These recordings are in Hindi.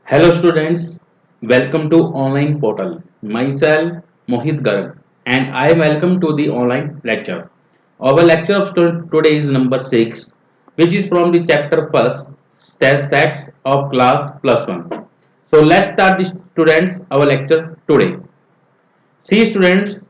Hello students, welcome to online portal. Myself Mohit Garg and I welcome to the online lecture. Our lecture of today is number 6 which is from the chapter first sets of class plus 1. So let's start the students our lecture today. See students,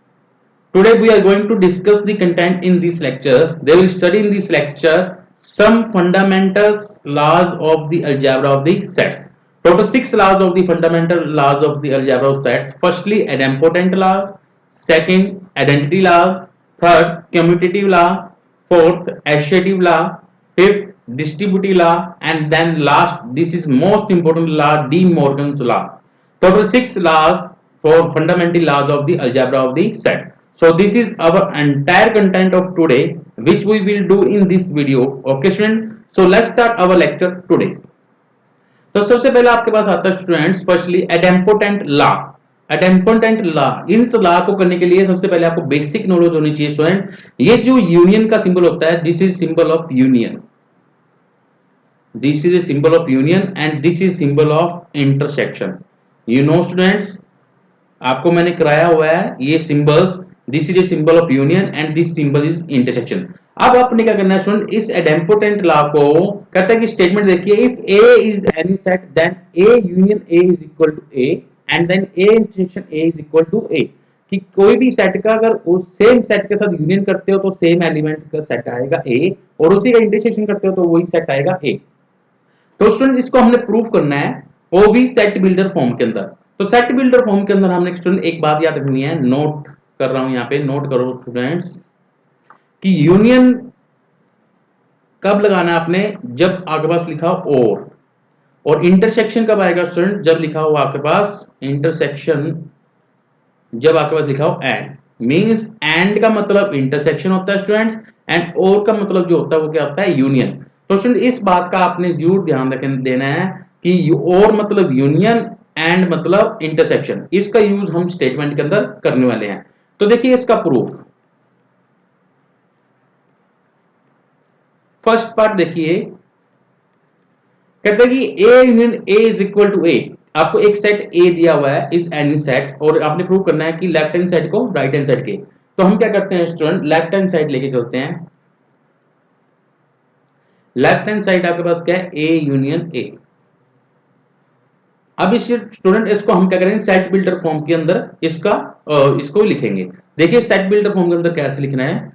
today we are going to discuss the content in this lecture. They will study in this lecture some fundamental laws of the algebra of the sets. Total 6 laws of the fundamental laws of the algebra of sets. Firstly, idempotent law. Second, identity law. Third, commutative law. Fourth, associative law. Fifth, distributive law. And then last, this is most important law, De Morgan's law. Total 6 laws for fundamental laws of the algebra of the set. So this is our entire content of today which we will do in this video. Okay student. So let's start our lecture today. तो सबसे पहले आपके पास आता है स्टूडेंट्स फर्स्टली एडेम्पोटेंट लॉ। एडेम्पोटेंट लॉ, इस लॉ को करने के लिए सबसे पहले आपको बेसिक नॉलेज होनी चाहिए स्टूडेंट। ये जो यूनियन का सिंबल होता है, this is symbol of union, this is a symbol of union and this is symbol of intersection. You know students, आपको मैंने कराया हुआ है ये symbols. This is a symbol of union and this symbol is intersection. अब आपने क्या करना है स्टूडेंट, इस एडेम्पोटेंट लॉ को कहता है कि स्टेटमेंट देखिए, if A is any set then A union A is equal to A and then A intersection A is equal to A. कि कोई भी सेट का अगर उस सेम सेट के साथ यूनियन करते हो तो सेम एलिमेंट का सेट आएगा ए, और उसी का इंटरसेक्शन करते हो तो वही सेट आएगा ए। तो स्टूडेंट इसको हमने प्रूव करना है वो भी सेट बिल्डर फॉर्म के अंदर। तो सेट बिल्डर फॉर्म के अंदर हमने स्टूडेंट एक बात याद रखनी है, नोट कर रहा हूं यहाँ पे, नोट करो स्टूडेंट्स कि यूनियन कब लगाना है आपने, जब आपके पास लिखा हो और इंटरसेक्शन कब आएगा स्टूडेंट, जब लिखा हो आपके पास इंटरसेक्शन, जब आपके पास लिखा हो एंड। मींस एंड का मतलब इंटरसेक्शन होता है स्टूडेंट्स, एंड और का मतलब जो होता है वो क्या होता है, यूनियन। तो स्टूडेंट इस बात का आपने जरूर ध्यान रखना देना है कि और मतलब यूनियन, एंड मतलब इंटरसेक्शन। इसका यूज हम स्टेटमेंट के अंदर करने वाले हैं। तो देखिए इसका प्रूफ, फर्स्ट पार्ट देखिए, कहते हैं कि A union A is equal to A. आपको एक सेट ए दिया हुआ है इज एनी सेट, और आपने प्रूव करना है कि लेफ्ट हैंड साइड को राइट हैंड साइड के। तो हम क्या करते हैं स्टूडेंट, लेफ्ट हैंड साइड लेके चलते हैं। लेफ्ट हैंड साइड आपके पास क्या है, ए यूनियन ए। अब इस स्टूडेंट इसको हम क्या करेंगे, सेट बिल्डर फॉर्म के अंदर इसको लिखेंगे। देखिए सेट बिल्डर फॉर्म के अंदर कैसे लिखना है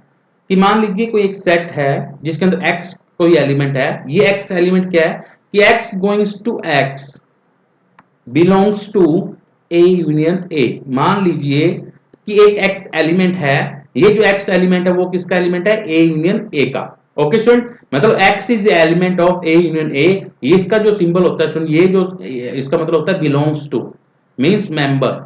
कि मान लीजिए कोई एक सेट है जिसके अंदर x कोई एलिमेंट है। ये x एलिमेंट क्या है कि x goings to x belongs to A union A. मान लीजिए कि एक x एलिमेंट है, ये जो x एलिमेंट है वो किसका एलिमेंट है, ए यूनियन ए का। ओके स्टूडेंट, मतलब x is element of A union ए। इसका जो सिंबल होता है स्टूडेंट, ये जो इसका मतलब होता है बिलोंग्स टू, मींस मेंबर।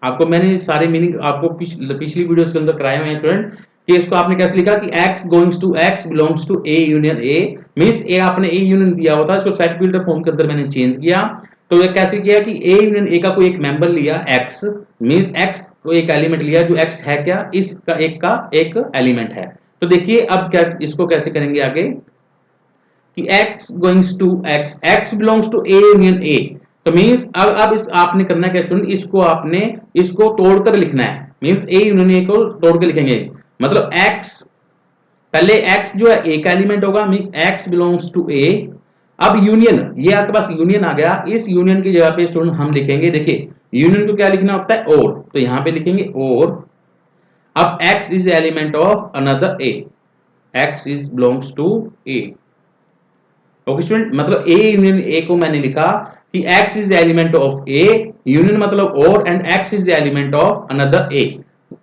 आपको मैंने सारे मीनिंग आपको पिछली वीडियोस के अंदर कराए हुए हैं स्टूडेंट कि इसको आपने कैसे लिखा कि x goings to x belongs to A union A. Means A आपने ए यूनियन दिया होता है, इसको सेट बिल्डर फॉर्म के अंदर मैंने चेंज किया। तो ये कैसे किया कि ए यूनियन ए का कोई एक मेंबर लिया x, मींस x को एक एलिमेंट लिया, जो x है क्या, इसका एक एलिमेंट है। तो देखिए अब क्या इसको कैसे करेंगे आगे कि x goings to x belongs to A union A. तो मींस अब इस आपने करना क्या स्टूडेंट, इसको आपने इसको तोड़कर लिखना है। मींस ए यूनियन ए को तोड़ के लिखेंगे, मतलब x, पहले x जो है ए का एलिमेंट होगा, means x belongs to A. अब यूनियन, ये आपके पास यूनियन आ गया, इस यूनियन की जगह पे स्टूडेंट हम लिखेंगे, देखिए यूनियन को क्या लिखना होता है, और। तो यहां पे लिखेंगे और। अब x is element of another A, x is belongs to A. Okay student, मतलब ए यूनियन ए को मैंने लिखा कि x is the element of A, union मतलब और, and x is the element of another A.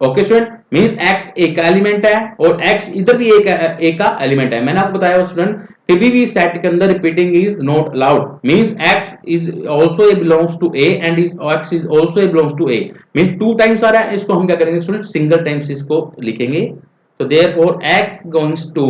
Okay student, means x A का एलिमेंट है और x इधर भी ए का एलिमेंट है। मैंने आपको बताया स्टूडेंट कभी भी सेट के अंदर repeating is not allowed. Means x is also A belongs to A and x is also A belongs to A. Means 2 times आ रहा है, इसको हम क्या करेंगे स्टूडेंट, सिंगल टाइम्स इसको लिखेंगे। तो therefore x goings to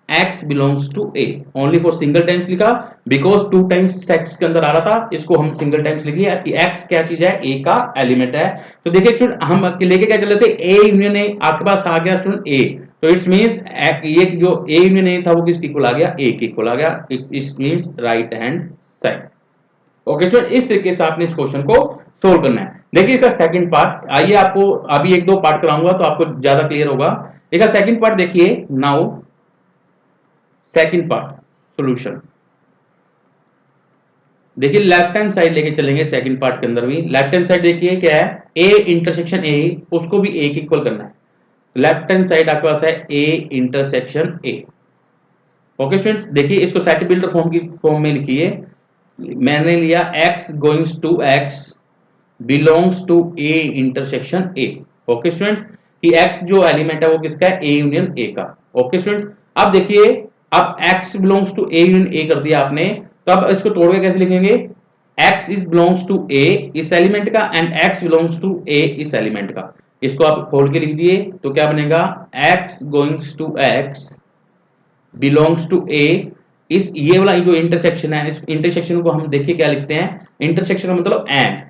x belongs to A, only for single times लिखा because 2 times सेट्स के अंदर आ रहा था, इसको हम सिंगल टाइम्स लिखिए कि x क्या चीज है, A का एलिमेंट है। तो देखिए स्टूडेंट हम लेके क्या चले थे, A यूनियन A, आपके पास आ गया स्टूडेंट A। तो इट्स मींस ये जो A यूनियन A था वो किसके इक्वल आ गया, A के इक्वल आ गया। It means right hand side. Okay student, इस तरीके से आपने इस क्वेश्चन को सोल्व करना है। देखिए इसका सेकंड पार्ट, आइए आपको अभी एक दो पार्ट कराऊंगा तो आपको ज्यादा क्लियर होगा। इसका सेकंड पार्ट देखिए नाउ, सेकंड पार्ट सॉल्यूशन। देखिए लेफ्ट हैंड साइड लेके चलेंगे सेकंड पार्ट के अंदर भी। लेफ्ट हैंड साइड देखिए क्या है, ए इंटरसेक्शन ए, उसको भी ए के इक्वल करना है। लेफ्ट हैंड साइड आपके पास है A intersection A. Okay students, देखिए इसको सेट बिल्डर फॉर्म की फॉर्म में लिखिए। मैंने लिया x goings to x belongs to A intersection A. Okay students, कि x जो एलिमेंट है वो किसका है, ए यूनियन ए का। ओके स्टूडेंट्स, अब देखिए, अब x belongs to A union A कर दिया आपने, तो अब इसको तोड़ के कैसे लिखेंगे, x is belongs to A इस एलिमेंट का and x belongs to A इस एलिमेंट का। इसको आप खोल के लिख दिए तो क्या बनेगा, x goings to x belongs to A, इस ये वाला जो इंटरसेक्शन है, इस इंटरसेक्शन को हम देखिए क्या लिखते हैं, इंटरसेक्शन का मतलब एंड।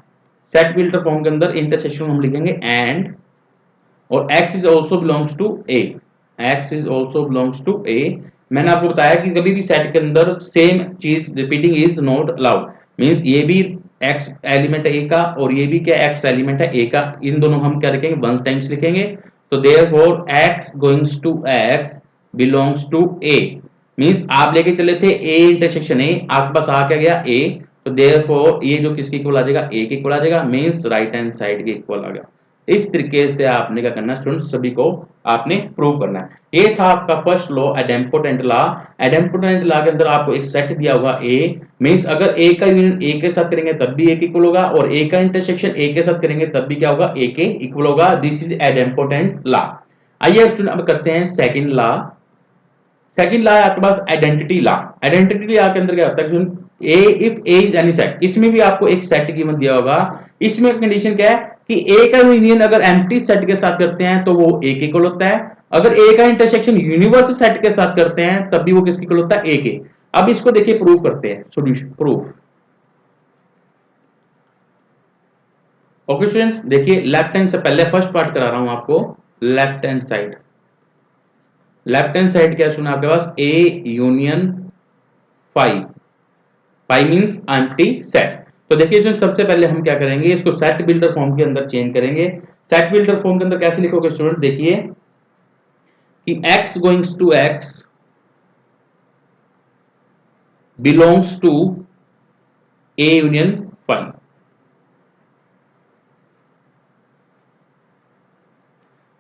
सेट बिल्डर फॉर्म के अंदर इंटरसेक्शन हम लिखेंगे एंड, और x is also belongs to A, x is also belongs to A. मैंने आपको बताया कि कभी भी सेट के अंदर सेम चीज repeating is not allowed, means ये भी x एलिमेंट है ए का और ये भी क्या x एलिमेंट है ए का, इन दोनों हम क्या लिखेंगे, वन टाइम्स लिखेंगे। तो therefore x goings to x belongs to A, means आप लेके चले थे ए इंटरसेक्शन ए, आपके पास आ क्या गया ए, तो देयरफॉर ये जो किसके इक्वल आ जाएगा, ए के इक्वल आ जाएगा, मींस राइट हैंड साइड के इक्वल आ गया। इस तरीके से आपने क्या करना है स्टूडेंट, सभी को आपने प्रूव करना है। ये था आपका फर्स्ट लॉ, एडेम्पोटेंट लॉ। एडेम्पोटेंट लॉ के अंदर आपको एक सेट दिया होगा ए, मींस अगर ए का यूनियन ए के साथ करेंगे तब भी ए के इक्वल होगा, और ए का इंटरसेक्शन ए के साथ करेंगे तब भी क्या होगा, ए के इक्वल होगा। This is idempotent law. आइए स्टूडेंट अब करते हैं सेकंड लॉ। सेकंड लॉ है आपके पास आइडेंटिटी लॉ। आइडेंटिटी लॉ के अंदर क्या होता है, A if A is any set, इसमें भी आपको एक सेट गिवन दिया होगा। इसमें कंडीशन क्या है कि ए का यूनियन अगर एम्प्टी सेट के साथ करते हैं तो वो ए के इक्वल होता है, अगर ए का इंटरसेक्शन यूनिवर्सल सेट के साथ करते हैं तब भी वो किसके इक्वल होता है, ए के। अब इसको देखिए प्रूव करते हैं, सॉल्यूशन प्रूफ। ओके स्टूडेंट्स, देखिए लेफ्ट हैंड से पहले फर्स्ट पार्ट करा रहा हूं आपको। Left hand side, left hand side क्या सुना आपके पास, A union five, five means empty set. तो देखिए जो सबसे पहले हम क्या करेंगे, इसको सेट बिल्डर फॉर्म के अंदर चेंज करेंगे। सेट बिल्डर फॉर्म के अंदर कैसे लिखोगे स्टूडेंट, देखिए कि x goings to x belongs to A union five.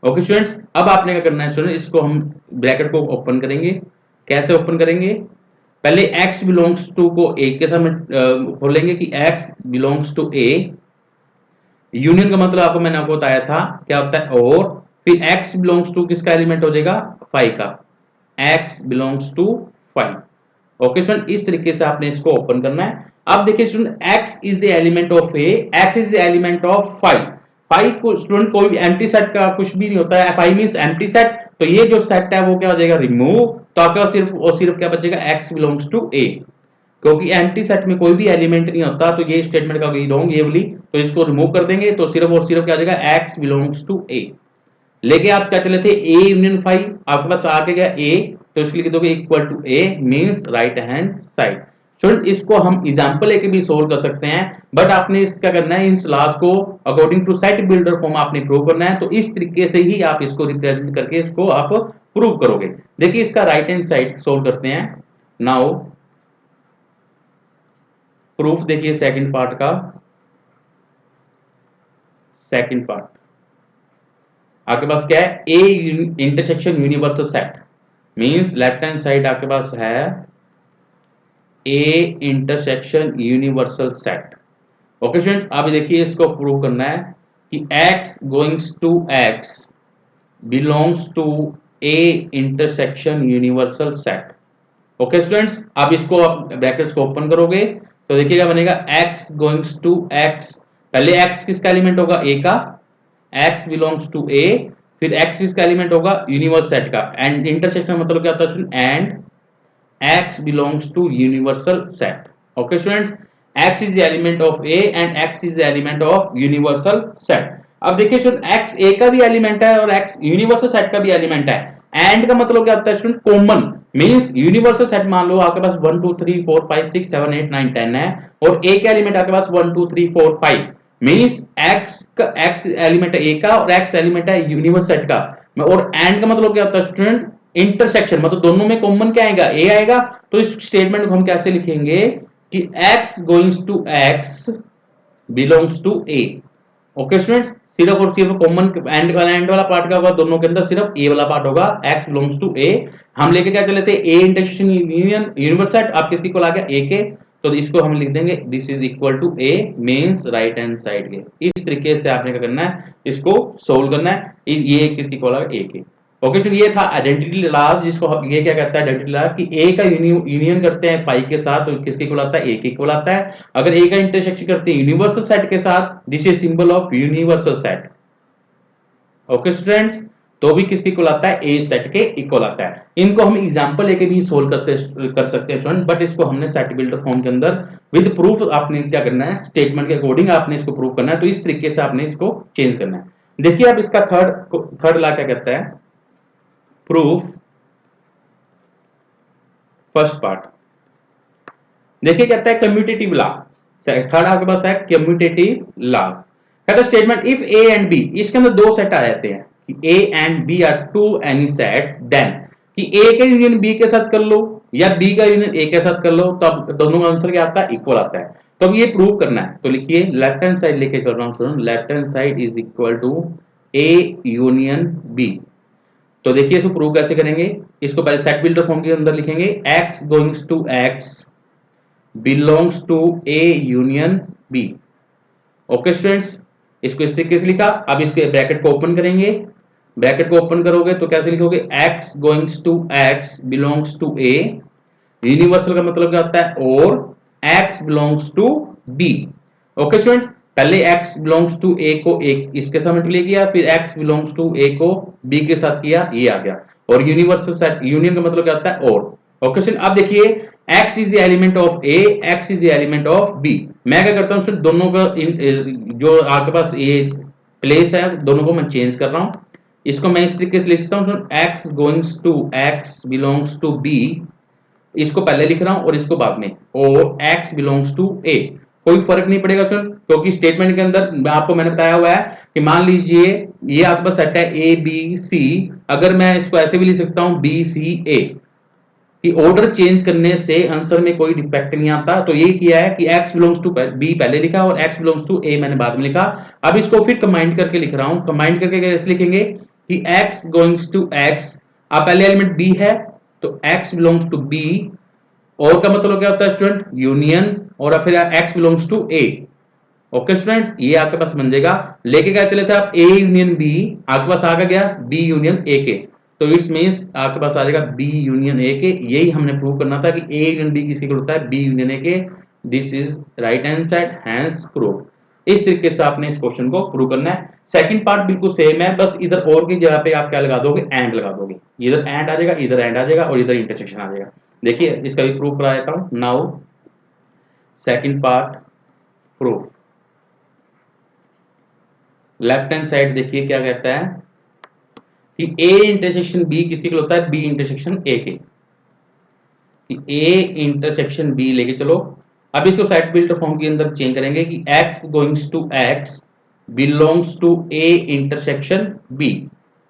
Okay students, अब आपने क्या करना है स्टूडेंट, इसको हम ब्रैकेट को ओपन करेंगे। कैसे ओपन करेंगे, पहले x बिलोंग्स टू को a के साथ खोलेंगे कि x belongs to a। Union का मतलब आपको मैंने आपको बताया था क्या होता है, और फिर x बिलोंग्स टू किसका एलिमेंट हो जाएगा, 5 का, x belongs to 5। Okay student, इस तरीके से आपने इसको ओपन करना है। अब देखिए student, x is the element of a, x is the element of 5। 5 को स्टूडेंट कोई भी एम्प्टी सेट का कुछ भी नहीं होता है, 5 मींस एम्प्टी सेट, तो ये जो सेट है वो क्या हो जाएगा, रिमूव। तो आपका सिर्फ और सिर्फ क्या बचेगा, x बिलोंग्स टू a, क्योंकि एम्प्टी सेट में कोई भी एलिमेंट नहीं होता, तो ये स्टेटमेंट का रॉन्ग ये वाली, तो इसको रिमूव कर देंगे, तो सिर्फ और सिर्फ क्या आ जाएगा, x बिलोंग्स टू a। लेके आप क्या चले थे, a यूनियन 5, आपके पास आ गया a, तो इसके लिख दोगे equal to a means right hand side. Student इसको हम एग्जांपल लेके भी सोल्व कर सकते हैं, बट आपने क्या करना है, इन क्लास को according to set builder form आपने प्रूव करना है। तो इस तरीके से ही आप इसको रिप्रेजेंट करके इसको आप प्रूव करोगे। देखिए इसका राइट हैंड साइड सोल्व करते हैं। नाउ प्रूफ देखिए सेकंड पार्ट का, सेकंड पार्ट आपके पास क्या है, A intersection universal set, means left hand side आपके पास है A intersection universal set. Okay student, अब देखिए इसको प्रूव करना है कि x goings to x belongs to A intersection universal set. Okay students, अब इसको आप ब्रैकेट्स को ओपन करोगे तो देखिए क्या बनेगा, x गोइंग्स टू x, पहले x किसका एलिमेंट होगा, a का, x बिलोंग्स टू a, फिर x किसका एलिमेंट होगा, यूनिवर्सल सेट का, एंड इंटरसेक्शन मतलब क्या होता है, and x belongs to universal set. Okay students, x is the element of A and x is the element of universal set. अब देखिए स्टूडेंट x A का भी एलिमेंट है और x यूनिवर्सल सेट का भी एलिमेंट है, एंड का मतलब क्या होता है student, common means universal set. मान लो आपके पास 1 2 3 4 5 6 7 8 9 10 है और ए का एलिमेंट आपके पास 1 2 3 4 5 मींस एक्स का एक्स एलिमेंट है ए का और एक्स एलिमेंट है यूनिवर्स सेट का। और एंड का मतलब क्या होता है स्टूडेंट, इंटरसेक्शन, मतलब दोनों में कॉमन क्या आएगा, ए आएगा। तो इस स्टेटमेंट को हम कैसे लिखेंगे कि x goings to x belongs to A. Okay student, सिर्फ और सिर्फ कॉमन एंड वाला पार्ट का होगा, दोनों के अंदर सिर्फ ए वाला पार्ट होगा, x बिलोंग्स टू ए। हम लेके क्या चले थे, A intersection union universe set, आप किसकी को आ गया ए के, तो इसको हम लिख देंगे this is equal to A means right hand side के। इस तरीके से आपने क्या करना है, इसको सोल्व करना है। ये किसकी को आ गया, ए के। ओके, तो ये था आइडेंटिटी लॉज, जिसको ये क्या कहता है आइडेंटिटी लॉज कि ए का यूनियन करते हैं पाई के साथ, तो किसके कहलाता है, ए के कहलाता है। अगर ए का इंटरसेक्शन करते हैं यूनिवर्सल सेट के साथ, this is symbol of universal set. Okay students, तो भी किसकी इक्वल आता है, ए सेट के इक्वल आता है। इनको हम एग्जांपल लेके भी सोल्व कर सकते हैं स्टूडेंट, बट इसको हमने सेट बिल्डर फॉर्म के अंदर विद प्रूफ आपने क्या करना है, स्टेटमेंट के अकॉर्डिंग आपने इसको प्रूव करना है। तो इस तरीके से आपने इसको चेंज करना है। देखिए अब इसका थर्ड लॉ क्या कहता है, प्रूफ फर्स्ट पार्ट। देखिए कहता है कम्यूटेटिव लॉ, थर्ड आपके पास है कम्यूटेटिव लॉ। कहता है statement if A and B, इसके अंदर दो सेट आ जाते हैं कि A and B are two any sets, then कि ए का यूनियन बी के साथ कर लो या बी का यूनियन ए के साथ कर लो, तो अब दोनों का आंसर क्या आता है, इक्वल आता है। तो अब ये प्रूव करना है, तो लिखिए लेफ्ट हैंड साइड लेके चल रहा हूं, left hand side is equal to A union B. तो देखिए इसको प्रूव कैसे करेंगे, इसको पहले सेट बिल्डर फॉर्म के अंदर लिखेंगे, x goings to x belongs to A union B. Okay students, इसको इस तरीके से लिखा। अब इसके ब्रैकेट को ओपन करेंगे, ब्रैकेट को ओपन करोगे तो कैसे लिखोगे, x goings to x belongs to a, universal का मतलब क्या होता है, और x belongs to b। Okay students, पहले x बिलोंग्स टू a को एक इसके साथ मल्टीप्लाई किया, फिर x बिलोंग्स टू a को b के साथ किया, ये आ गया। और यूनिवर्सल सेट यूनियन का मतलब क्या होता है, और। ओके स्टूडेंट, अब देखिए x is the element of a, x is the element of b। मैं क्या करता हूं, दोनों का जो आपके पास ये प्लेस है, दोनों को मैं चेंज कर रहा हूं। इसको मैं इस तरीके से लिखता हूं, x goings to x belongs to b, इसको पहले लिख रहा हूं और इसको बाद में, और x बिलोंग्स टू a। कोई फर्क नहीं पड़ेगा क्योंकि स्टेटमेंट के अंदर आपको मैंने बताया हुआ है कि मान लीजिए ये आपके पास सेट है a b c, अगर मैं इसको ऐसे भी लिख सकता हूं b c a, कि ऑर्डर चेंज करने से आंसर में कोई डिफेक्ट नहीं आता। तो ये किया है कि x बिलोंग्स टू b पहले लिखा और x बिलोंग्स टू a मैंने बाद में लिखा। अब इसको फिर कंबाइन करके लिख रहा हूं, कंबाइन करके कैसे लिखेंगे कि x गोइंग्स टू x, अब पहले एलिमेंट b है तो x बिलोंग्स टू b, और का मतलब क्या होता है स्टूडेंट, यूनियन, और फिर x belongs to a। Okay student, ये आपके पास बन जाएगा। लेके क्या चले थे आप, a यूनियन b, आपके पास आ गया b यूनियन a के, तो इट्स मींस आपके पास आ जाएगा b यूनियन a के। यही हमने प्रूव करना था कि a यूनियन b किसी को होता है, b यूनियन a के। This is right hand side, hence prove. इस तरीके से आपने इस क्वेश्चन को प्रूव करना है। सेकंड पार्ट बिल्कुल सेम है, बस इधर और की जगह पे आप क्या लगा दोगे, एंड लगा दोगे। इधर एंड आ जाएगा, इधर एंड आ जाएगा, और इधर इंटरसेक्शन आ जाएगा। देखिए इसका भी प्रूफ करा देता हूं now. Second part proof, left hand side देखिए क्या कहता है कि a इंटरसेक्शन b किसी को होता है, b इंटरसेक्शन a के, कि a इंटरसेक्शन b लेके चलो। अब इसको सेट बिल्डर फॉर्म के अंदर चेंज करेंगे कि x goings to x belongs to a intersection b।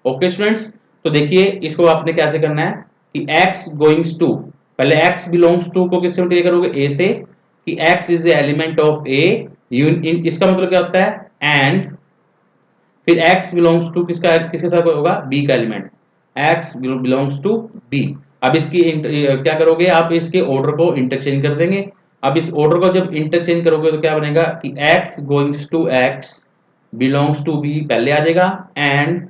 Okay students, तो देखिए इसको आपने कैसे करना है कि x गोइंग्स टू, पहले x बिलोंग्स टू को किससे मल्टीप्लाई करोगे, a से, कि x is the element of a, इसका मतलब क्या होता है एंड, फिर x बिलोंग्स टू किसका, किसके साथ होगा, b का element, x belongs to b। अब इसकी क्या करोगे आप, इसके ऑर्डर को इंटरचेंज कर देंगे। अब इस ऑर्डर को जब इंटरचेंज करोगे तो क्या बनेगा कि x goings to x belongs to b पहले आ जाएगा, and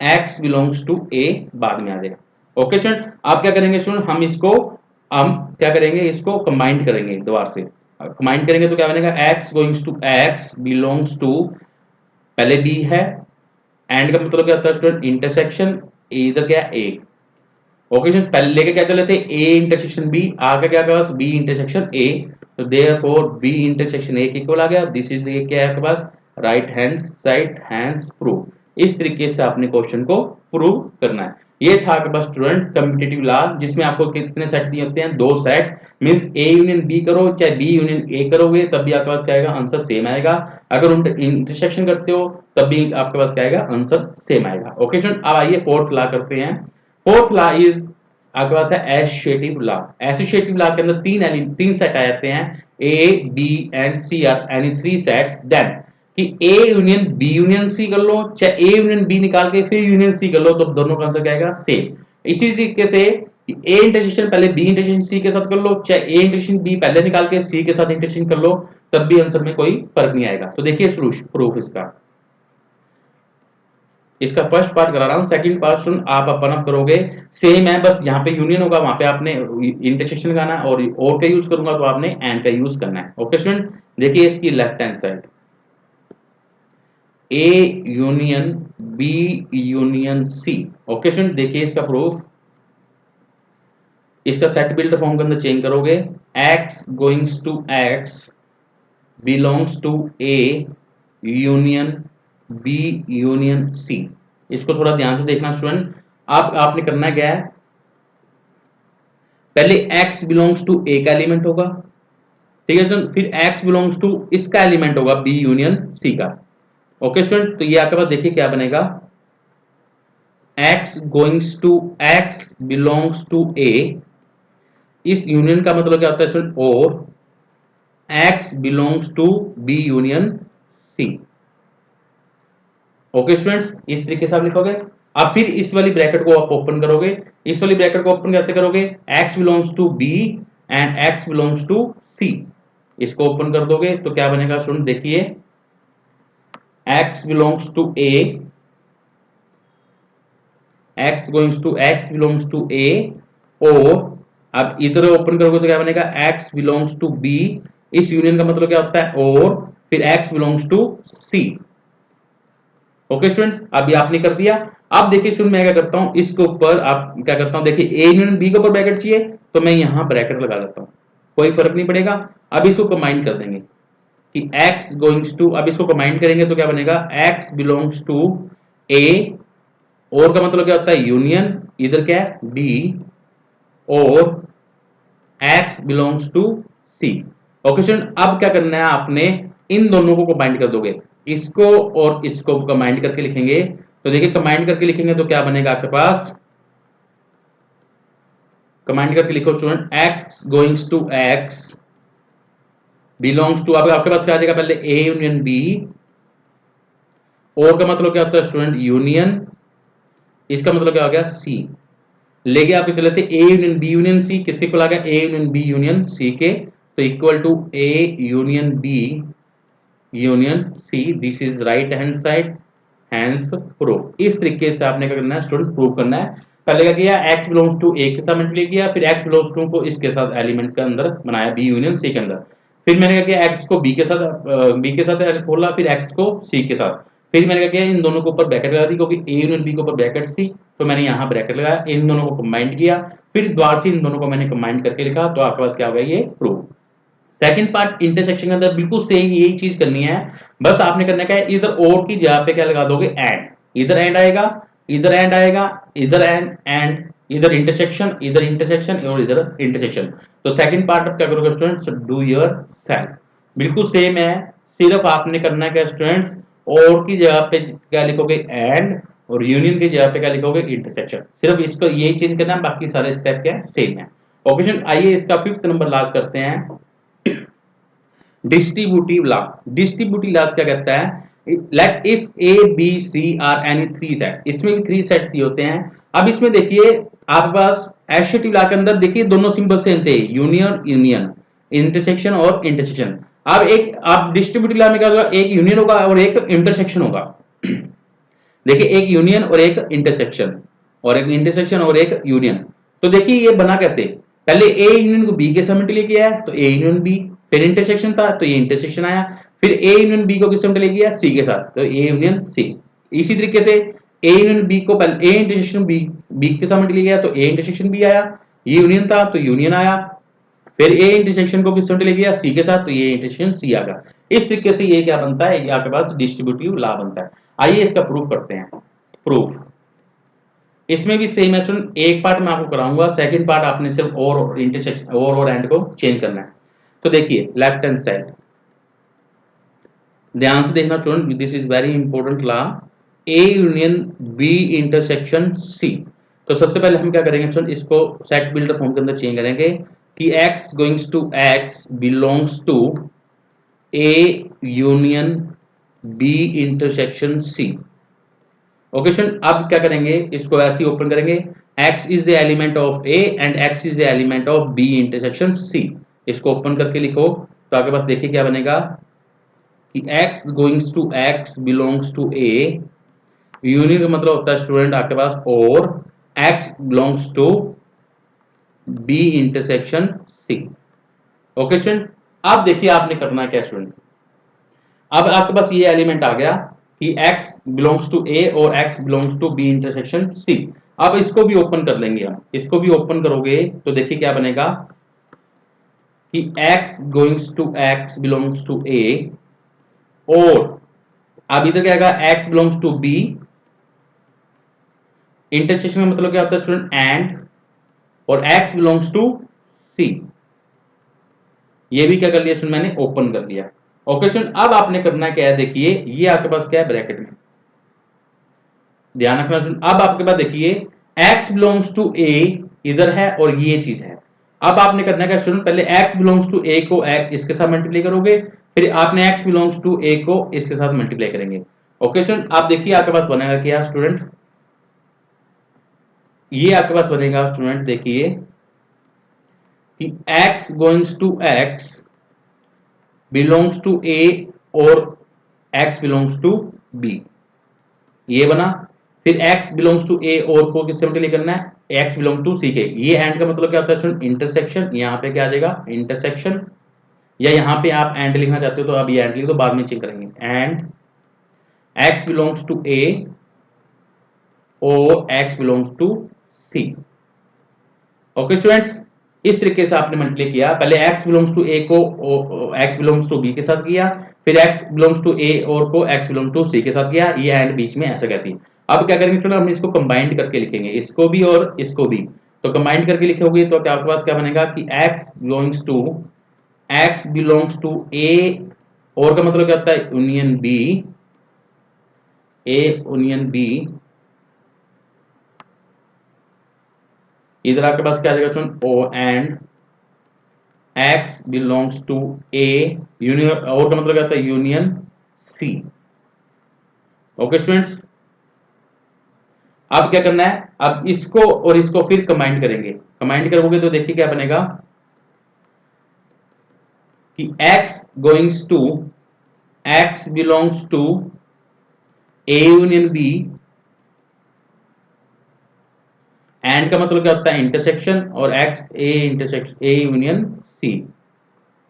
x belongs to a बाद में आ जाएगा। ओके स्टूडेंट, आप क्या करेंगे स्टूडेंट, हम क्या करेंगे, इसको कंबाइन करेंगे दोबारा से। कंबाइन करेंगे तो क्या बनेगा, x goings to x belongs to, पहले बी है, एंड का मतलब क्या होता है स्टूडेंट, इंटरसेक्शन, इधर क्या ए। ओके स्टूडेंट, पहले लेके क्या चले थे, ए इंटरसेक्शन बी, आगे क्या पास बी इंटरसेक्शन ए, तो therefore B intersection A equal आ गया। दिस इज ये क्या है आपके पास, right hand side hands prove. इस तरीके से आपने क्वेश्चन को प्रूव करना है। ये था आपके पास स्टूडेंट कम्पिटिटिव लॉ, जिसमें आपको कितने सेट दिए होते हैं, 2 set. Means A union B करो चाहे बी यूनियन ए करोगे तब भी आपके पास क्या आएगा, आंसर सेम आएगा। अगर उन इंटरसेक्शन करते हो तब भी आपके पास क्या आएगा, आंसर सेम आएगा। ओके स्टूडेंट, अब आइए फोर्थ लॉ करते हैं। फोर्थ लॉ इज आपके पास है एसोसिएटिव लॉ। एसोसिएटिव लॉ के अंदर तीन सेट आ जाते हैं, A B and C are any 3 sets. Then कि A union B union C कर लो चाहे ए यूनियन बी निकाल के फिर यूनियन सी कर लो, तो दोनों का आंसर क्या आएगा, सेम। इसी तरीके से ए इंटरसेक्शन पहले बी इंटरसेक्शन सी के साथ कर लो चाहे ए इंटरसेक्शन बी पहले निकाल के सी के साथ इंटरसेक्शन कर लो, तब भी आंसर में कोई फर्क नहीं आएगा। तो देखिए प्रूफ इसका फर्स्ट पार्ट करा रहा हूं, सेकंड पार्ट सुन आप अपना करोगे, सेम है, बस यहाँ पे यूनियन होगा वहां पे आपने इंटरसेक्शन लगाना है, और का यूज करूंगा तो आपने एंड का यूज करना है। ओके स्टूडेंट, देखिए इसकी left hand side A union B union C. Okay student, देखिए इसका प्रूफ, इसका सेट बिल्डर फॉर्म के अंदर चेंज करोगे, x goings to x belongs to A union B union C. इसको थोड़ा ध्यान से देखना स्टूडेंट, आपने करना क्या है, पहले x बिलोंग्स टू ए का एलिमेंट होगा, ठीक है स्टूडेंट, फिर x बिलोंग्स टू इसका एलिमेंट होगा बी यूनियन सी का। ओके स्टूडेंट, तो ये आपके पास देखिए क्या बनेगा, x goings to x belongs to A, इस यूनियन का मतलब क्या होता है स्टूडेंट, और x belongs to B union C. Okay students, इस तरीके से आप लिखोगे। अब फिर इस वाली ब्रैकेट को आप ओपन करोगे, इस वाली ब्रैकेट को ओपन कैसे करोगे, x belongs to b and x belongs to c, इसको ओपन कर दोगे तो क्या बनेगा स्टूडेंट, देखिए x belongs to a, x goings to x belongs to a, और अब इधर ओपन करोगे तो क्या बनेगा, x बिलोंग्स टू b, इस यूनियन का मतलब क्या होता है, और फिर x belongs to c। Okay student, अभी आपने कर दिया। अब देखिए स्टूडेंट, मैं क्या करता हूं, इसके ऊपर आप क्या करता हूं, देखिए ए यूनियन बी के ऊपर ब्रैकेट चाहिए तो मैं यहां ब्रैकेट लगा देता हूं, कोई फर्क नहीं पड़ेगा। अब इसको कंबाइन कर देंगे कि x गोइंग्स टू, अब इसको कंबाइन करेंगे तो क्या बनेगा, x बिलोंग्स टू a, और का मतलब क्या होता है यूनियन, इधर क्या है b, और x belongs to c। Okay student, अब क्या करना है आपने, इन दोनों को कंबाइन कर दोगे, इसको और इसको कंबाइन करके लिखेंगे, तो देखिए कंबाइन करके लिखेंगे तो क्या बनेगा आपके पास, कंबाइन करके लिखो student, x goings to x belongs to, अब आपके पास क्या आ जाएगा, पहले a यूनियन b, और का मतलब क्या होता है स्टूडेंट यूनियन, इसका मतलब क्या हो गया c, लेके आप चले थे A union B union C, किसके इक्वल आ गया, A union B union C के, तो equal to A union B union C, this is right hand side, hence proof. इस तरीके से आपने क्या करना है स्टूडेंट, प्रूव करना है। पहले क्या किया, x बिलोंग्स टू ए के साथ मल्टीप्लाई किया, फिर x बिलोंग्स टू को इसके साथ एलिमेंट के अंदर बनाया बी यूनियन सी के अंदर, फिर मैंने क्या किया, x को b के साथ खोला, फिर x को c के साथ, फिर मैंने क्या किया, इन दोनों के ऊपर ब्रैकेट लगा दी, क्योंकि a यूनियन b के ऊपर ब्रैकेट थी तो मैंने यहाँ ब्रैकेट लगाया, इन दोनों को कंबाइंड किया, फिर द्वारा से इन दोनों को मैंने कंबाइंड करके लिखा, तो आपके पास क्या हो गया, ये प्रूफ। सेकंड पार्ट इंटरसेक्शन के अंदर बिल्कुल सेम यही चीज करनी है, बस आपने करना क्या है, इधर और की जगह पे क्या लगा दोगे, एंड, इधर एंड आएगा, इधर एंड आएगा, इधर एंड एंड, इधर इंटरसेक्शन और इधर इंटरसेक्शन। तो सेकंड पार्ट आप क्या करोगे स्टूडेंट्स, डू योर सेल्फ, बिल्कुल सेम है, सिर्फ आपने करना क्या स्टूडेंट्स, और की जगह पे क्या लिखोगे, एंड, और यूनियन की जगह पे क्या लिखोगे, इंटरसेक्शन, सिर्फ इसको यही चेंज करना है, बाकी सारे स्टेप क्या सेम है। ओके, आइए इसका फिफ्थ नंबर लास्ट करते हैं, डिस्ट्रीब्यूटिव लॉ। डिस्ट्रीब्यूटिव लॉ क्या कहता है, let if A B C are any 3 set, इसमें भी 3 सेट्स दिए होते हैं। अब इसमें देखिए आपके पास एसोसिएटिव लॉ के अंदर देखिए दोनों सिंबल सेम थे, यूनियन यूनियन, इंटरसेक्शन और इंटरसेक्शन। अब एक आप डिस्ट्रीब्यूटिव लॉ में क्या होगा, एक यूनियन होगा और एक इंटरसेक्शन होगा। देखिए एक यूनियन और एक इंटरसेक्शन, और एक इंटरसेक्शन और एक यूनियन। तो देखिए ये बना कैसे, पहले ए यूनियन को बी के साथ मल्टीप्लाई किया है तो ए यूनियन बी, फिर इंटरसेक्शन था तो ये इंटरसेक्शन आया, फिर ए यूनियन बी को किससे मल्टीप्लाई किया, सी के साथ, तो ए यूनियन सी। इसी तरीके से ए यूनियन बी को पहले ए इंटरसेक्शन बी, बी के साथ मल्टीप्लाई किया तो ए इंटरसेक्शन बी आया, ये यूनियन था तो यूनियन आया, फिर ए इंटरसेक्शन को किससे मल्टीप्लाई किया, सी के साथ, तो ये इंटरसेक्शन सी आ गया। इस तरीके से ये क्या बनता है, ये आपके पास डिस्ट्रीब्यूटिव लॉ बनता है। आइए इसका प्रूफ करते हैं, प्रूफ इसमें भी सेम है स्टूडेंट, एक पार्ट मैं आपको कराऊंगा, सेकंड पार्ट आपने सिर्फ और इंटरसेक्शन और एंड को चेंज करना है। तो देखिए लेफ्ट हैंड साइड, ध्यान से देखना student, this is very important law, A union B intersection C. तो सबसे पहले हम क्या करेंगे स्टूडेंट, इसको सेट बिल्डर फॉर्म के अंदर चेंज करेंगे कि x goings to x belongs to A union B intersection C. Okay student, अब क्या करेंगे, इसको ऐसे ही ओपन करेंगे, x is the element of a and x is the element of b intersection c। इसको ओपन करके लिखो तो आपके पास देखिए क्या बनेगा कि x goings to x belongs to a, union का मतलब होता है स्टूडेंट आपके पास और x belongs to b intersection c। Okay student, अब देखिए आपने करना क्या स्टूडेंट, अब आपके पास ये एलिमेंट आ गया कि x बिलोंग्स टू a और x belongs to b intersection c। अब इसको भी ओपन कर लेंगे हम, इसको भी ओपन करोगे तो देखिए क्या बनेगा कि x goings to x belongs to a और अभी तक क्या आएगा x belongs to b, intersection का मतलब क्या होता है स्टूडेंट एंड, और x बिलोंग्स टू c। ये भी क्या कर लिया स्टूडेंट, मैंने ओपन कर दिया। ओके स्टूडेंट, अब आपने करना क्या है, देखिए ये आपके पास क्या है ब्रैकेट में, ध्यान रखना स्टूडेंट। अब आपके पास देखिए x बिलोंग्स टू a इधर है और ये चीज है। अब आपने करना क्या स्टूडेंट, पहले x बिलोंग्स टू a को इसके साथ मल्टीप्लाई करोगे, फिर आपने x बिलोंग्स टू a को इसके साथ मल्टीप्लाई करेंगे। ओके स्टूडेंट, आप देखिए आपके पास बनेगा क्या स्टूडेंट, ये आपके पास बनेगा स्टूडेंट देखिए कि x goings to x belongs to a और x बिलोंग्स टू b, ये बना। फिर x बिलोंग्स टू a और को किससे मल्टीप्लाई करना है, x बिलोंग टू c के। ये एंड का मतलब क्या होता है स्टूडेंट, इंटरसेक्शन। यहाँ पे क्या आ जाएगा इंटरसेक्शन, या यहाँ पे आप एंड लिखना चाहते हो तो अब ये एंड लिख दो, बाद में चेक करेंगे। And x belongs to a और x belongs to c। Okay students, इस तरीके से आपने मल्टीप्लाई किया, पहले x बिलोंग्स टू a को x बिलोंग्स टू b के साथ किया, फिर x बिलोंग्स टू a और को x बिलोंग टू c के साथ किया, ये एंड बीच में ऐसा कैसी। अब क्या करेंगे स्टूडेंट, हम इसको कंबाइंड करके लिखेंगे, इसको भी और इसको भी। तो कंबाइंड करके लिखोगे तो क्या आपके पास क्या बनेगा कि x बिलोंग्स टू a और का मतलब क्या होता है union b, a union b, इधर आपके पास क्या आ जाएगा student oh and x belongs to a union, और का मतलब क्या होता है यूनियन c। ओके स्टूडेंट्स, अब क्या करना है, अब इसको और इसको फिर कंबाइन करेंगे, कंबाइन करोगे तो देखिए क्या बनेगा कि x goings to x belongs to a union b, and का मतलब क्या होता है इंटरसेक्शन, और x a intersection a union c।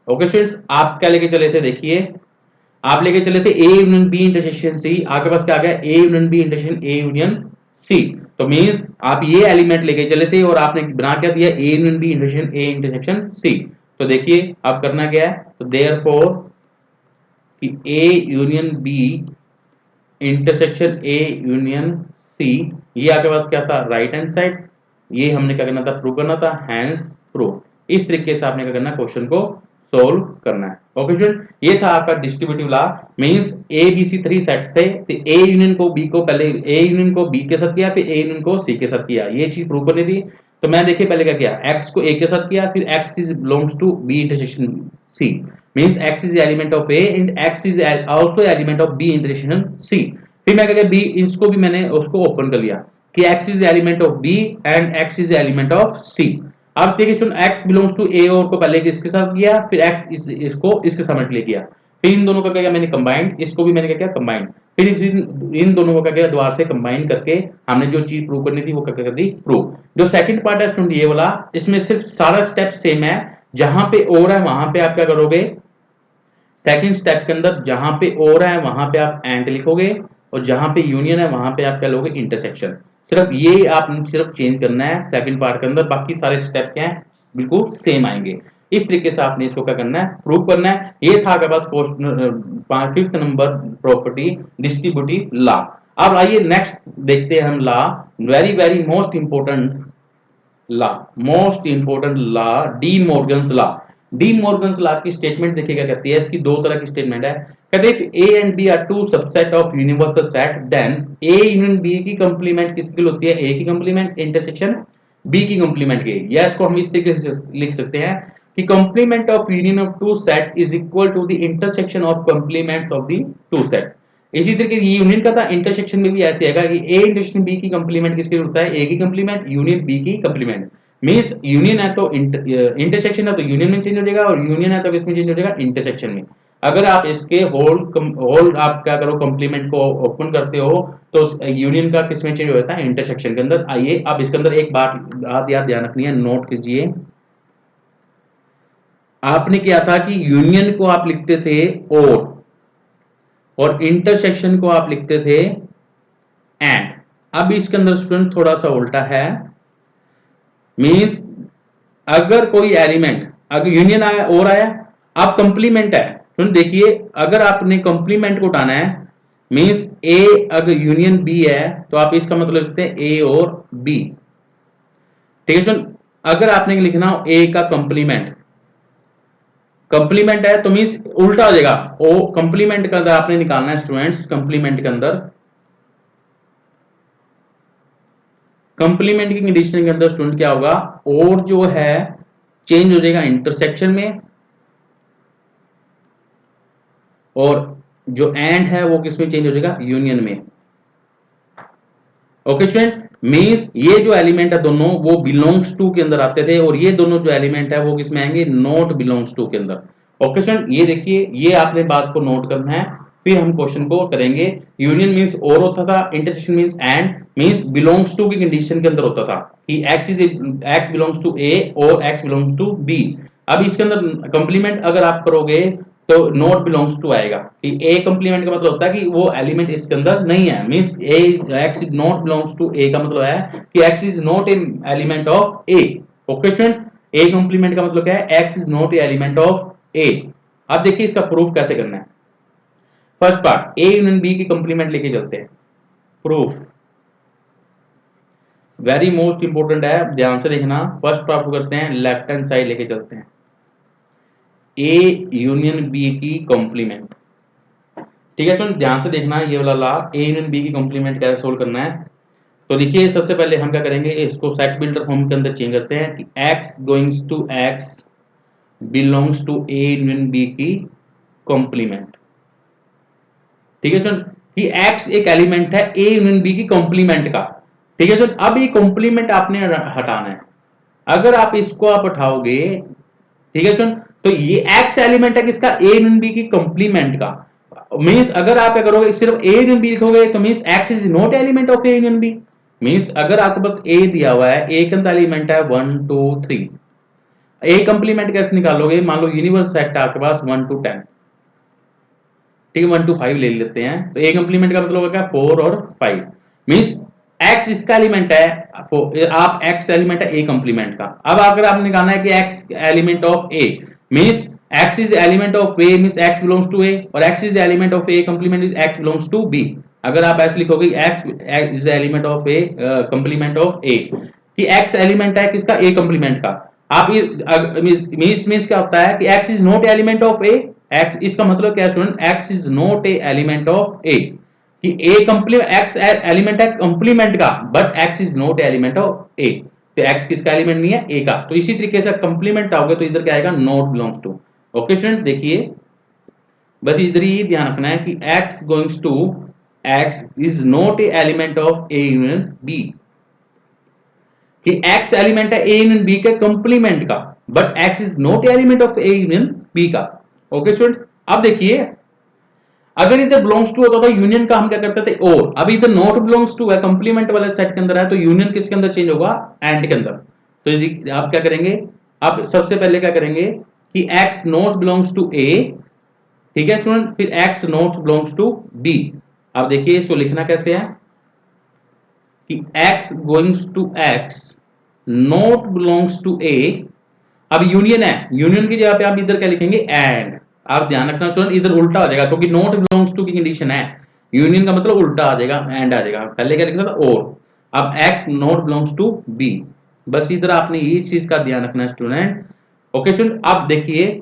Okay students, आप क्या लेके चले थे, देखिए आप लेके चले थे a union b intersection c, आपके पास क्या आ गया a union b intersection a union c। तो मींस आप ये एलिमेंट लेके चले थे और आपने बना क्या दिया a union b intersection a intersection c। तो देखिए अब करना क्या है, तो देयरफॉर कि a union b intersection a union c, ये आपके पास क्या था राइट हैंड साइड, ये हमने क्या करना था प्रूव करना था, हैंस प्रूव। इस तरीके से आपने क्या करना है क्वेश्चन को सोल्व करना है। ओके स्टूडेंट, ये था आपका distributive law, means A B C 3 sets थे, तो ए यूनियन को बी को पहले ए यूनियन को बी के साथ किया, फिर ए यूनियन को सी के साथ किया, ये चीज प्रूव करनी थी। तो मैं देखिए पहले क्या किया, x को a के साथ किया, फिर x is belongs to b intersection c, means x is element of a and x is also element of b intersection c। फिर मैं क्या किया, b इसको भी मैंने उसको ओपन कर लिया कि x is element of b and x is element of c। अब देखिए सुन, x बिलोंग्स टू a और को पहले इसके साथ किया, फिर x इसको इसके साथ मल्टीप्लाई किया, फिर इन दोनों का क्या किया मैंने कंबाइंड, इसको भी मैंने क्या किया कंबाइंड, फिर इन दोनों को क्या किया द्वार से कंबाइन करके हमने जो चीज प्रूव करनी थी वो क्या कर दी प्रूव। जो सेकंड पार्ट है स्टूडेंट ये वाला, इसमें सिर्फ सारा स्टेप सेम है, जहां पे और है वहां पे आप क्या करोगे, सेकंड स्टेप के अंदर जहां पे और है वहां पे आप एंड लिखोगे, और जहां पे यूनियन है वहां पे आप क्या लोगे इंटरसेक्शन। सिर्फ ये आपने सिर्फ चेंज करना है सेकंड पार्ट के अंदर, बाकी सारे स्टेप क्या है बिल्कुल सेम आएंगे। इस तरीके से आपने इसको क्या करना है प्रूव करना है। ये था आपके पास fifth number property distributive law. अब आइए नेक्स्ट देखते हैं हम law very most important law, most important law, De Morgan's law. De Morgan's law की स्टेटमेंट देखिए क्या कहती है, इसकी दो तरह की स्टेटमेंट है। कहते हैं A and B are two subset of universal set, then A union B की कंप्लीमेंट किसकी होती है, ए की कंप्लीमेंट इंटरसेक्शन बी की कंप्लीमेंट की। या इसको हम इस तरीके से लिख सकते हैं कि complement of union of two set is equal to the intersection of complements of the two set. इसी तरीके ये यूनियन का था, इंटरसेक्शन में भी ऐसे आएगा कि ए इंटरसेक्शन बी की कंप्लीमेंट किसकी होता है, ए की कंप्लीमेंट यूनियन बी की कंप्लीमेंट। मींस यूनियन है तो इंटरसेक्शन है तो यूनियन में चेंज हो जाएगा, और यूनियन है तो किसमें चेंज हो जाएगा, इंटरसेक्शन में। अगर आप इसके होल आप क्या करो, कंप्लीमेंट को ओपन करते हो तो यूनियन का किसमें चेंज हो जाता है, इंटरसेक्शन के अंदर। आइए अब इसके अंदर एक बात याद ध्यान रखनी है, नोट कीजिए। आपने क्या था कि यूनियन को आप लिखते थे और इंटरसेक्शन को आप लिखते थे एंड। अब इसके अंदर स्टूडेंट थोड़ा सा उल्टा है। मींस अगर कोई एलिमेंट, अगर यूनियन आया और आया, अब कंप्लीमेंट है, सुन देखिए, अगर आपने कंप्लीमेंट को उठाना है, मींस ए अगर यूनियन बी है तो आप इसका मतलब लिखते हैं ए और बी। ठीक है सुन, अगर आपने लिखना हो ए का कंप्लीमेंट, कंप्लीमेंट है तो मींस उल्टा हो जाएगा। ओ कंप्लीमेंट के अंदर आपने निकालना है स्टूडेंट्स, कंप्लीमेंट के अंदर, कंप्लीमेंट की कंडीशन के अंदर स्टूडेंट क्या होगा, और जो है चेंज हो जाएगा इंटरसेक्शन में, और जो एंड है वो किसमें चेंज हो जाएगा, यूनियन में। ओके स्टूडेंट, मींस ये जो एलिमेंट है दोनों वो बिलोंग्स टू के अंदर आते थे, और ये दोनों जो एलिमेंट है वो किसमें आएंगे, नॉट बिलोंग्स टू के अंदर। ओके स्टूडेंट, ये देखिए, ये आपने बात को नोट करना है, फिर हम क्वेश्चन को करेंगे। यूनियन मींस और होता था, intersection means and, means belongs to की कंडीशन के अंदर होता था कि एक्स बिलोंग्स टू ए और एक्स बिलोंग्स टू बी। अब इसके अंदर कंप्लीमेंट अगर आप करोगे तो नॉट बिलोंग्स टू आएगा, कि ए कंप्लीमेंट का मतलब होता है कि वो एलिमेंट इसके अंदर नहीं है। Means A x is not belongs to A का मतलब है कि x is not a element of A. Okay students, A complement का मतलब क्या है, x is not a element of A. अब देखिए इसका प्रूफ कैसे करना है। First part, A union B की कंप्लीमेंट लेके चलते हैं, प्रूफ वेरी मोस्ट इंपोर्टेंट है, ध्यान से देखना। फर्स्ट पार्ट को करते हैं, लेफ्ट हैंड साइड लेके चलते हैं, ए यूनियन बी की कंप्लीमेंट। ठीक है, तो ध्यान से देखना ये वाला लॉ, ए यूनियन बी की कंप्लीमेंट कैसे सोल्व करना है। तो देखिए सबसे पहले हम क्या करेंगे, इसको सेट बिल्डर फॉर्म के अंदर चेंज करते हैं कि x goings to x belongs to A union B की कंप्लीमेंट। ठीक है सर, कि x एक एलिमेंट है ए यूनियन बी की कंप्लीमेंट का। ठीक है सर, अब ये कंप्लीमेंट आपने हटाना है। अगर आप इसको आप उठाओगे, ठीक है सर, तो ये x एलिमेंट है किसका, ए यूनियन बी की कंप्लीमेंट का। मींस अगर आप क्या करोगे, सिर्फ ए यूनियन बी लिखोगे तो means x is not element of A union B. Means अगर आपको बस ए दिया हुआ है, ए के अंदर एलिमेंट है 1 2 3, ए कंप्लीमेंट कैसे निकालोगे, मान लो यूनिवर्स सेट है आपके पास 1 to 10, ठीक है 1 to 5 ले लेते हैं, तो ए कंप्लीमेंट का मतलब होगा 4 और 5। मींस x इसका एलिमेंट है, आप x एलिमेंट है ए कंप्लीमेंट का। अब अगर आपने निकालना है कि x element of A, means x is element of A, means x belongs to A, और x is element of A complement is x belongs to B. अगर आप ऐसे लिखोगे x is element of A complement of A, कि x एलिमेंट है किसका, ए कंप्लीमेंट का। आप मींस क्या होता है कि x is not element of A, x इसका मतलब क्या है student, x is not a element of A, कि ए कंप्लीमेंट, x एलिमेंट है कंप्लीमेंट का, but x is not element of A. तो x किसका एलिमेंट नहीं है, ए का। तो इसी तरीके से कंप्लीमेंट आओगे तो इधर क्या आएगा, not belongs to. Okay student, देखिए बस इधर ही ध्यान रखना है कि x goings to x is not a element of A union B, कि x एलिमेंट है ए यूनियन बी के कंप्लीमेंट का, but x is not element of A union B का। ओके स्टूडेंट, अब देखिए अगर इधर बिलोंग्स टू होता तो यूनियन का हम क्या करते थे, और अब इधर नॉट बिलोंग्स टू है, कंप्लीमेंट वाले सेट के अंदर है, तो यूनियन किसके अंदर चेंज होगा, एंड के अंदर। तो आप क्या करेंगे, अब सबसे पहले क्या करेंगे कि x not belongs to A, ठीक है स्टूडेंट, फिर x not belongs to B. अब देखिए इसको लिखना कैसे है कि x goings to x not belongs to A. अब यूनियन है, यूनियन की जगह पे आप इधर क्या लिखेंगे, एंड। आप ध्यान रखना स्टूडेंट, इधर उल्टा हो जाएगा क्योंकि नॉट बिलोंग्स टू की कंडीशन है, यूनियन का मतलब उल्टा आ जाएगा, एंड आ जाएगा। पहले क्या लिखना था, और। अब x not belongs to b, बस इधर आपने इस चीज का ध्यान रखना है स्टूडेंट। ओके स्टूडेंट, अब देखिए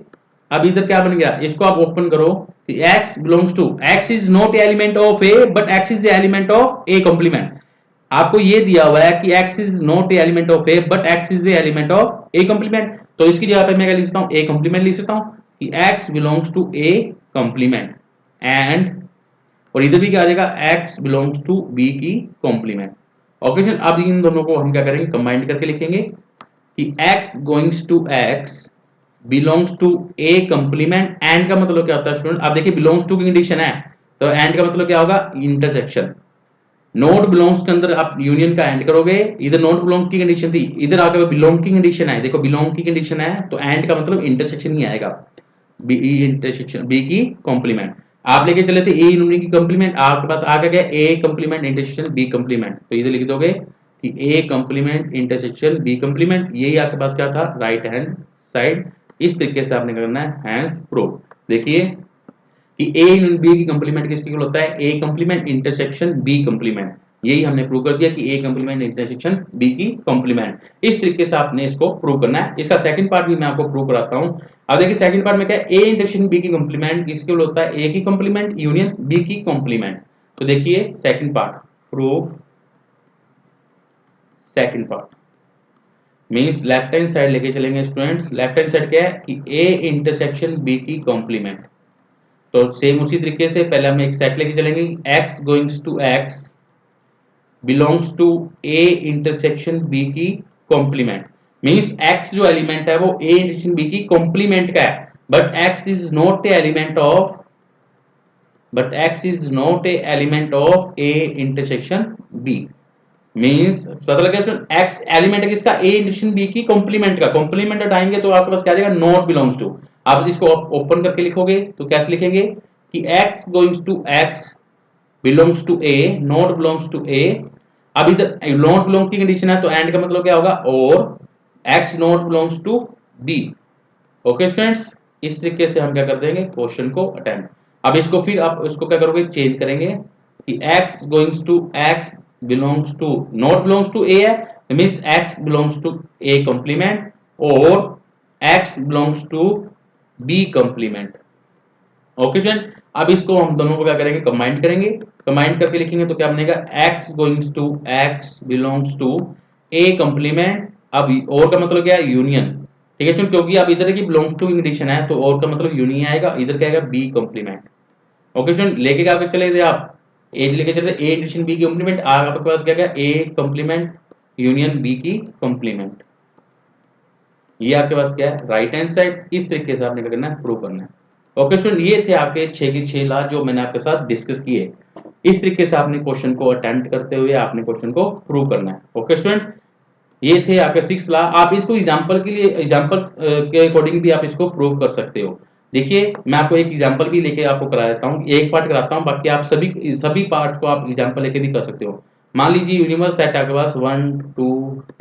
अब इधर क्या बन गया, इसको आप ओपन करो कि x belongs to, x is not element of a but x is the element of a complement. आपको ये दिया हुआ है कि x is not element of a but x is the element of a complement, तो इसकी जगह पे मैं क्या लिख सकता हूँ, a कॉम्प्लीमेंट लिख सकता हूँ कि x belongs to a complement and, और इधर भी क्या आ जाएगा, x बिलोंग्स टू b की कॉम्प्लीमेंट। ओके सर, अब इन दोनों को हम क्या करेंगे, कंबाइन करके लिखेंगे कि x goings to x belongs to a complement, and का मतलब क्या होता है स्टूडेंट, आप देखिए बिलोंग्स टू की कंडीशन है, तो एंड का मतलब क्या होगा, इंटरसेक्शन। नोट बिलोंग्स के अंदर आप यूनियन का एंड करोगे, इधर नोट बिलोंग की कंडीशन थी, इधर आकर बिलोंग की कंडीशन है, देखो बिलोंग की कंडीशन है तो एंड का मतलब इंटरसेक्शन ही आएगा, बी इंटरसेक्शन बी की कॉम्प्लीमेंट। आप लेके चले थे ए यूनियन की कॉम्प्लीमेंट, आपके पास आ गया A complement intersection B complement, तो इधर लिख दोगे कि A complement intersection B complement, यही आपके पास क्या था, राइट हैंड साइड। इस तरीके से आपने करना है हैंड प्रूफ। देखिए कि ए यूनियन बी की कंप्लीमेंट किसके इक्वल होता है, ए कंप्लीमेंट इंटरसेक्शन बी कंप्लीमेंट, यही हमने प्रूव कर दिया कि ए कंप्लीमेंट इंटरसेक्शन बी की कंप्लीमेंट। इस तरीके से आपने इसको प्रूव करना है। इसका सेकंड पार्ट भी मैं आपको प्रूव कराता हूं। अब देखिए सेकंड पार्ट में क्या है, ए इंटरसेक्शन बी की कंप्लीमेंट किसके इक्वल होता है, ए की कंप्लीमेंट यूनियन बी की कंप्लीमेंट। तो देखिए second part prove, second part means left hand side लेके चलेंगे स्टूडेंट्स, लेफ्ट हैंड साइड क्या है कि ए इंटरसेक्शन बी की कंप्लीमेंट, तो सेम उसी तरीके से पहले हम एक सेट लेके चलेंगे, x goings to x belongs to a intersection b की कॉम्प्लीमेंट, मींस x जो एलिमेंट है वो a इंटरसेक्शन b की कॉम्प्लीमेंट का है, but x is not a element of, but x is not a element of a intersection b। Means पता लगा x एलिमेंट है किसका, a इंटरसेक्शन b की कॉम्प्लीमेंट का, कॉम्प्लीमेंट हटाएंगे तो आपके पास क्या आ जाएगा, नॉट बिलोंग्स टू। आप इसको ओपन करके लिखोगे तो कैसे लिखेंगे कि x goings to x belongs to a not belongs to a। अब इधर नॉट बिलोंग की कंडीशन है तो एंड का मतलब क्या होगा, और x not belongs to b। Okay students, इस तरीके से हम क्या कर देंगे, क्वेश्चन को अटेम्प्ट। अब इसको फिर आप इसको क्या करोगे, चेंज करेंगे कि x goings to x belongs to, not belongs to a है, means x belongs to a complement, और x belongs to b complement. Okay student, अब इसको हम दोनों को क्या करेंगे, कंबाइन करेंगे, कंबाइन करके लिखेंगे तो क्या बनेगा, x goings to x belongs to a complement. अब और का मतलब क्या है, यूनियन। ठीक है, क्योंकि अब इधर की बिलोंग्स टू कंडीशन है तो और का मतलब यूनियन आएगा, इधर क्या आएगा, b कॉम्प्लीमेंट। ओके स्टूडेंट, लेके क्या चले थे आप, ए लेके चले थे, a इंटरसेक्शन b की कॉम्प्लीमेंट, आपके पास क्या गया, a कॉम्प्लीमेंट यूनियन b की कॉम्प्लीमेंट। ये आपके पास क्या है, राइट हैंड साइड। इस तरीके से आपने क्या करना है, प्रूव करना है। ओके स्टूडेंट, ये थे आपके 6 के 6 लॉ जो मैंने आपके साथ डिस्कस किए। इस तरीके से आपने क्वेश्चन को अटेम्प्ट करते हुए आपने क्वेश्चन को प्रूव करना है। ओके स्टूडेंट, ये थे आपके 6 लॉ। आप इसको एग्जांपल के लिए, एग्जांपल के अकॉर्डिंग भी आप इसको प्रूव कर सकते हो। देखिए मैं आपको एक एग्जांपल भी लेके आपको करा देता हूँ, एक पार्ट कराता हूँ, बाकी आप सभी पार्ट को आप एग्जांपल लेके भी कर सकते हो। मान लीजिए यूनिवर्स सेट आपके पास 1 2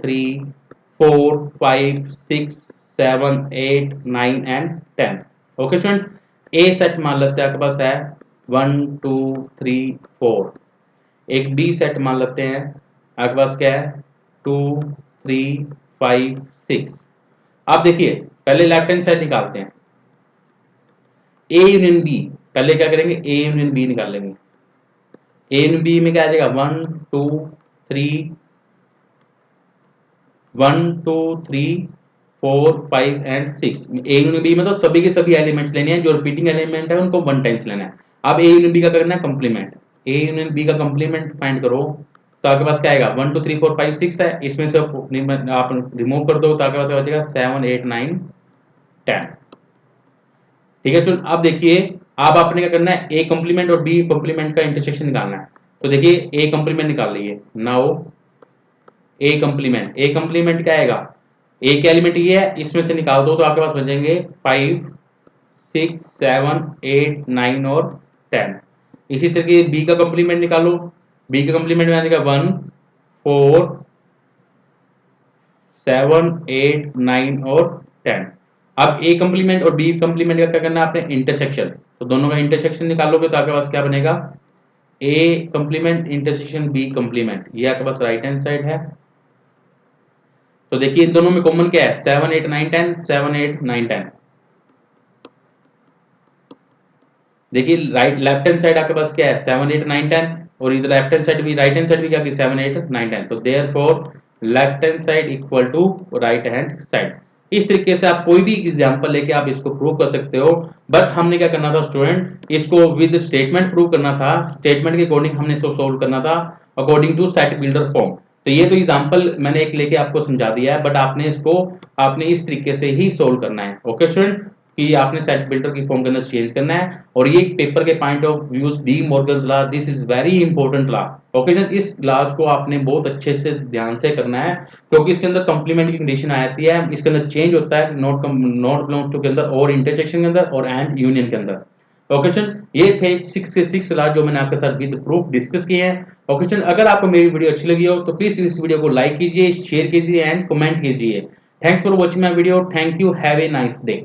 3 4 5 6 7 8 9 and 10। Okay student, A set मान लेते हैं आपके पास है 1 2 3 4। एक बी सेट मान लेते हैं आपके पास क्या है 2 3 5 6। अब देखिए पहले लेफ्ट हैंड साइड निकालते हैं, ए यूनियन बी, पहले क्या करेंगे, ए यूनियन बी निकाल लेंगे। ए यूनियन बी में क्या आ जाएगा, 1 2 3 1 2 3 4 5 एंड 6। ए यूनियन बी मतलब सभी के सभी एलिमेंट्स लेने हैं, जो रिपीटिंग एलिमेंट है उनको 1 टाइम्स लेना है। अब ए यूनियन बी का करना है कंप्लीमेंट, ए यूनियन बी का कंप्लीमेंट फाइंड करो तो आपके पास क्या आएगा, 1 2 3 4 5 6 है, इसमें से आप रिमूव कर दो तो आपके पास बचेगा 7 8 9 10। ठीक है, तो अब देखिए अब आपने क्या करना है, ए कंप्लीमेंट और बी कंप्लीमेंट का इंटरसेक्शन निकालना है। तो देखिए ए कंप्लीमेंट निकाल लीजिए, नाउ ए कंप्लीमेंट, ए कंप्लीमेंट क्या आएगा, ए के एलिमेंट ये है, इसमें से निकाल दो तो आपके पास बचेंगे 5 6 7 8 9 और 10। इसी तरीके बी का कंप्लीमेंट निकालो, बी का कंप्लीमेंट में आएगा 1 4 7 8 9 और 10। अब ए कंप्लीमेंट और बी कंप्लीमेंट का क्या करना है आपने, इंटरसेक्शन, तो दोनों का इंटरसेक्शन निकालोगे तो आपके पास क्या बनेगा, ए कंप्लीमेंट इंटरसेक्शन बी कंप्लीमेंट, ये आपके पास राइट हैंड साइड है। तो देखिए इन दोनों में कॉमन क्या है, 7 8 9 10, 7 8 9 10। देखिए राइट लेफ्ट हैंड साइड आपके पास क्या है, 7 8 9 10, और इधर लेफ्ट हैंड साइड भी, राइट हैंड साइड भी क्या की 7 8 9 10। तो therefore left hand side equal to right hand side. इस तरीके से आप कोई भी एग्जांपल लेके आप इसको प्रूव कर सकते हो। बट हमने क्या करना था स्टूडेंट, इसको विद स्टेटमेंट प्रूव करना था, स्टेटमेंट के अकॉर्डिंग हमने इसको सोल्व करना था according to set builder form. तो ये तो एग्जांपल मैंने एक लेके आपको समझा दिया है, बट आपने इस तरीके से ही सोल्व करना है। ओके स्टूडेंट, कि आपने सेट बिल्डर की फॉर्म के अंदर चेंज करना है। और ये पेपर के point of views D Morgan's law, this is very important law. Okay sir, इस लॉ को आपने बहुत अच्छे से ध्यान से करना है, क्योंकि इसके अंदर कंप्लीमेंट की कंडीशन आती है, इसके अंदर चेंज होता है नॉट बिलोंग टू के अंदर, और इंटरसेक्शन के अंदर, और एंड यूनियन के अंदर। ओके सर, ये थे 6 के 6 लॉ जो मैंने आपके साथ विद प्रूफ डिस्कस किए हैं। ओके सर, अगर आपको मेरी वीडियो अच्छी लगी हो तो प्लीज इस वीडियो को लाइक कीजिए, शेयर कीजिए एंड कमेंट कीजिए। Thanks for watching my video. Thank you, have a nice day.